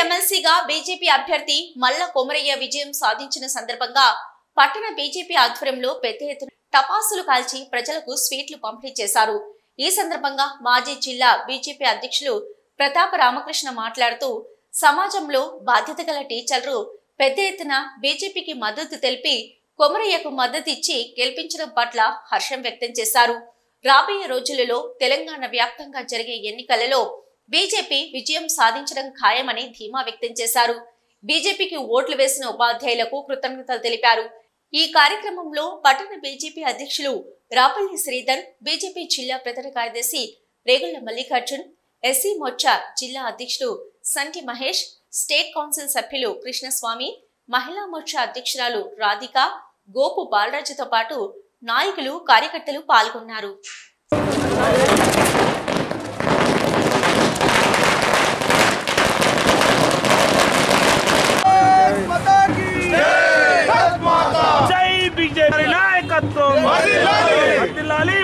ఎమ్మెల్సీగా బీజేపీ అభ్యర్థి మల్ల కొమరయ్య విజయం సాధించిన సందర్భంగా పట్టణ బీజేపీ ఆధ్వర్యంలో పెద్ద ఎత్తున టపాసులు కాల్చి ప్రజలకు స్వీట్లు పంపిణీ చేశారు। ఈ సందర్భంగా మాజీ జిల్లా బీజేపీ అధ్యక్షులు ప్రతాప రామకృష్ణ మాట్లాడుతూ సమాజంలో బాధ్యత గల టీచర్లు పెద్ద ఎత్తున బీజేపీకి మద్దతు తెలిపి కొమరయ్యకు మద్దతు ఇచ్చి గెలిపించడం పట్ల హర్షం వ్యక్తం చేశారు। రాబోయే రోజులలో తెలంగాణ వ్యాప్తంగా జరిగే ఎన్నికలలో బీజేపీ విజయం సాధించడం ఖాయమని ధీమా వ్యక్తం చేశారు। బీజేపీకి ఓట్లు వేసిన ఉపాధ్యాయులకు కృతజ్ఞతలు తెలిపారు। ఈ కార్యక్రమంలో పట్టణ బీజేపీ అధ్యక్షులు రాపల్లి శ్రీధర్, బీజేపీ జిల్లా ప్రధాన కార్యదర్శి రేగుళ్ల మల్లికార్జున్, ఎస్సీ మోర్చా జిల్లా అధ్యక్షుడు సంటి మహేష్, స్టేట్ కౌన్సిల్ సభ్యులు కృష్ణస్వామి, మహిళా మోర్చా అధ్యక్షురాలు రాధిక, గోపు బాలరాజుతో పాటు నాయకులు కార్యకర్తలు పాల్గొన్నారు।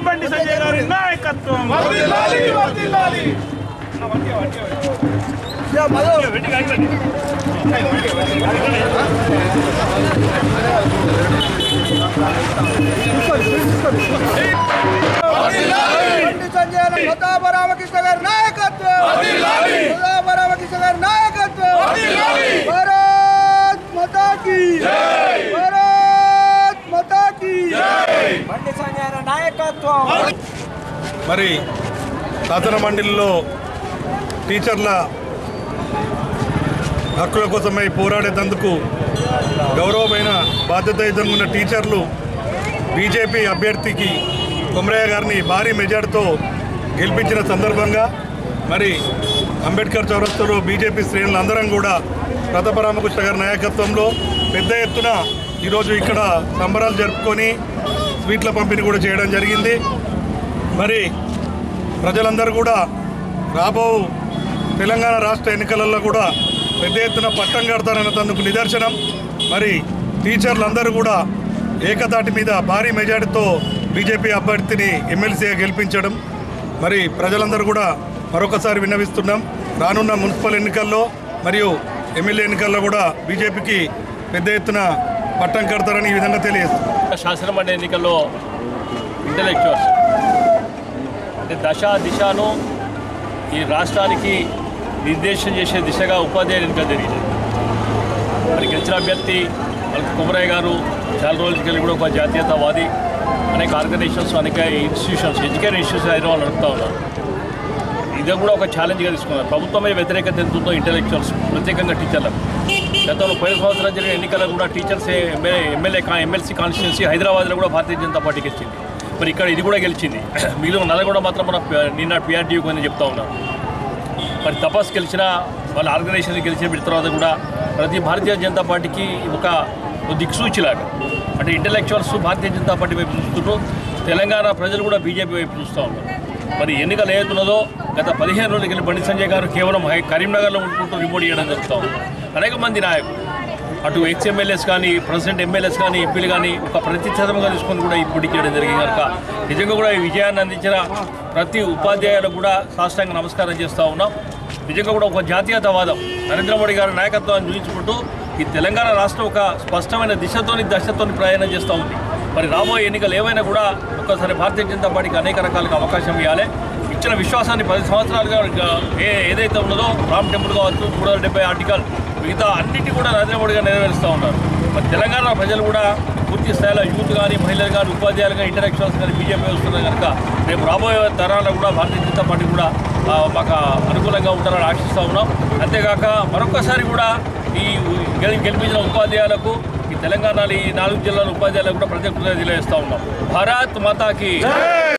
బండి సంజయ్ గారి నాయకత్వం ప్రతాప రామకృష్ణ గారి నాయకత్వం, ప్రతాప రామకృష్ణ గారి నాయకత్వం, భారత్ మాతా కీ జై, భారత్ మాతా కీ జై, బండి సంజయ్ నాయకత్వం। మరి శాసన మండలిలో టీచర్ల హక్కుల కోసమై పోరాడేందుకు గౌరవమైన బాధ్యతాయుతంగా ఉన్న టీచర్లు బీజేపీ అభ్యర్థికి కొమరయ్య గారిని భారీ మెజార్టీతో గెలిపించిన సందర్భంగా మరి అంబేద్కర్ చౌరస్తాలో బీజేపీ శ్రేణులందరం కూడా ప్రతాప రామకృష్ణ గారి నాయకత్వంలో పెద్ద ఎత్తున ఈరోజు ఇక్కడ సంబరాలు జరుపుకొని స్వీట్ల పంపిణీ కూడా చేయడం జరిగింది। మరి ప్రజలందరూ కూడా రాబో తెలంగాణ రాష్ట్ర ఎన్నికలలో కూడా పెద్ద ఎత్తున పట్టం కడతారన్నందుకు నిదర్శనం। మరి టీచర్లందరూ కూడా ఏకతాటి మీద భారీ మెజార్టీతో బీజేపీ అభ్యర్థిని ఎమ్మెల్సీగా గెలిపించడం మరి ప్రజలందరూ కూడా మరొకసారి విన్నవిస్తున్నాం। రానున్న మున్సిపల్ ఎన్నికల్లో మరియు ఎమ్మెల్యే ఎన్నికల్లో కూడా బీజేపీకి పెద్ద ఎత్తున పట్టం కడతారని ఈ విధంగా తెలియజేస్తుంది। శాసనమండలి ఎన్నికల్లో ఇంటలెక్చువల్స్ అంటే దశ దిశను ఈ రాష్ట్రానికి నిర్దేశం చేసే దిశగా ఉపాధ్యాయుల ఎన్నికలు జరిగింది। మరి గెలిచిన అభ్యర్థి మనకు కొమరయ్య గారు చాలా రోజులకి వెళ్ళి కూడా ఒక జాతీయతావాది, అనేక ఆర్గనైజేషన్స్, అనేక ఇన్స్టిట్యూషన్స్, ఎడ్యుకేషన్ ఇన్స్టిట్యూషన్ హైదరాబాద్ నడుపుతూ ఉన్నారు। ఇది కూడా ఒక ఛాలెంజ్గా తీసుకున్నారు। ప్రభుత్వమే వ్యతిరేకత ఎంతుందో ఇంటలెక్చువల్స్, ప్రత్యేకంగా టీచర్లకు గతంలో పోయిన సంవత్సరం జరిగిన ఎన్నికల్లో కూడా టీచర్స్ ఎమ్మెల్సీ కాన్స్టిట్యున్సీ హైదరాబాద్లో కూడా భారతీయ జనతా పార్టీ గెలిచింది। మరి ఇక్కడ ఇది కూడా గెలిచింది। మిగిలిన నల్గొండ మాత్రం మన నిన్న PRDU అని చెప్తా ఉన్నారు। మరి తపస్ గెలిచిన వాళ్ళ ఆర్గనైజేషన్ గెలిచిన తర్వాత కూడా ప్రతి భారతీయ జనతా పార్టీకి ఒక దిక్సూచిలాగా అంటే ఇంటలెక్చువల్స్ భారతీయ జనతా పార్టీ వైపు చూస్తుంటూ తెలంగాణ ప్రజలు కూడా బీజేపీ వైపు చూస్తూ ఉన్నారు। మరి ఎన్నికలు ఏదున్నదో గత 15 రోజులకి వెళ్ళి బండి సంజయ్ గారు కేవలం కరీంనగర్లో ఉంటుకుంటూ రిమోట్ చేయడం జరుగుతూ ఉంది। అనేక మంది నాయకులు అటు ఎక్స్ఎమ్మెల్యేస్ కానీ, ప్రెసిడెంట్ ఎమ్మెల్యేస్ కానీ, ఎంపీలు కానీ ఒక ప్రతిష్టాత్మకంగా తీసుకొని కూడా ఇప్పుడు చేయడం జరిగింది కనుక నిజంగా కూడా ఈ విజయాన్ని అందించిన ప్రతి ఉపాధ్యాయులకు కూడా సాష్టాంగ నమస్కారం చేస్తూ ఉన్నాం। నిజంగా కూడా ఒక జాతీయతావాదం నరేంద్ర మోడీ గారి నాయకత్వాన్ని చూపించుకుంటూ ఈ తెలంగాణ రాష్ట్రం ఒక స్పష్టమైన దశతోని ప్రయాణం చేస్తూ ఉంది। మరి రాబోయే ఎన్నికలు ఏవైనా కూడా ఒక్కసారి భారతీయ జనతా పార్టీకి అనేక రకాలుగా అవకాశం ఇవ్వాలి। ఇచ్చిన విశ్వాసాన్ని 10 సంవత్సరాలుగా ఏదైతే ఉన్నదో రామ్ టెంపుల్ కావచ్చు, 370 ఆర్టికల్, మిగతా అన్నింటినీ కూడా నరేంద్ర మోడీ గారు నెరవేరుస్తూ ఉన్నారు। మరి తెలంగాణ ప్రజలు కూడా పూర్తి స్థాయిలో యూత్ కానీ, మహిళలు కానీ, ఉపాధ్యాయులు కానీ, ఇంటలెక్చువల్స్ కానీ బీజేపీ వస్తున్నారు కనుక రేపు రాబోయే తరాల్లో కూడా భారతీయ జనతా పార్టీ కూడా మాకు అనుకూలంగా ఉంటారని ఆశిస్తూ ఉన్నాం। అంతేకాక మరొకసారి కూడా ఈ గెలిపించిన ఉపాధ్యాయులకు, ఈ తెలంగాణలో ఈ 4 జిల్లాల ఉపాధ్యాయులకు కూడా ప్రత్యేక కృతజ్ఞతలు తెలియజేస్తూ ఉన్నాం। భారత్ మాతా కీ